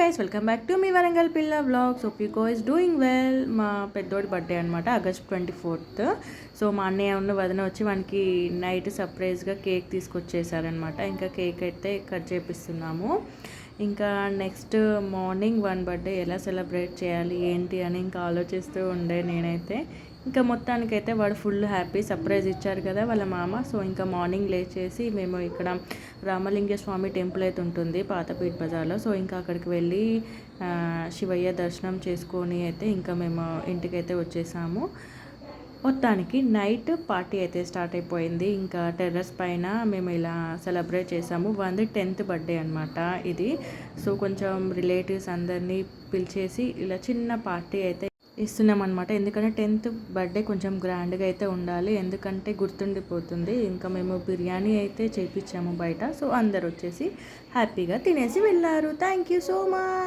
Guys, welcome back to me Warangal పిల్ల vlogs. Hope you guys doing well. మా పెద్దోడి birthday అనమాట, August 24th. So మా అన్నయ్య ఉన్న వదిన వచ్చి మనకి నైట్ సర్ప్రైజ్గా కేక్ తీసుకొచ్చేసారనమాట. ఇంకా కేక్ అయితే కట్ చేపిస్తున్నాము. ఇంకా నెక్స్ట్ మార్నింగ్ వన్ బర్త్డే ఎలా సెలబ్రేట్ చేయాలి ఏంటి అని ఇంకా ఆలోచిస్తూ ఉండే నేనైతే. ఇంకా మొత్తానికైతే వాడు ఫుల్ హ్యాపీ, సర్ప్రైజ్ ఇచ్చారు కదా వాళ్ళ మామ. సో ఇంకా మార్నింగ్ లేచేసి మేము ఇక్కడ రామలింగ స్వామి టెంపుల్ అయితే ఉంటుంది పాతపీట్ బజార్లో. సో ఇంకా అక్కడికి వెళ్ళి శివయ్య దర్శనం చేసుకొని అయితే ఇంకా మేము ఇంటికైతే వచ్చేసాము. మొత్తానికి నైట్ పార్టీ అయితే స్టార్ట్ అయిపోయింది. ఇంకా టెర్రస్ పైన మేము ఇలా సెలబ్రేట్ చేసాము. 10th బర్త్డే అనమాట ఇది. సో కొంచెం రిలేటివ్స్ అందరినీ పిలిచేసి ఇలా చిన్న పార్టీ అయితే ఇస్తున్నాం అనమాట. ఎందుకంటే 10th బర్త్డే కొంచెం గ్రాండ్గా అయితే ఉండాలి, ఎందుకంటే గుర్తుండిపోతుంది. ఇంకా మేము బిర్యానీ అయితే చేయించాము బయట. సో అందరు వచ్చేసి హ్యాపీగా తినేసి వెళ్ళారు. Thank you so much.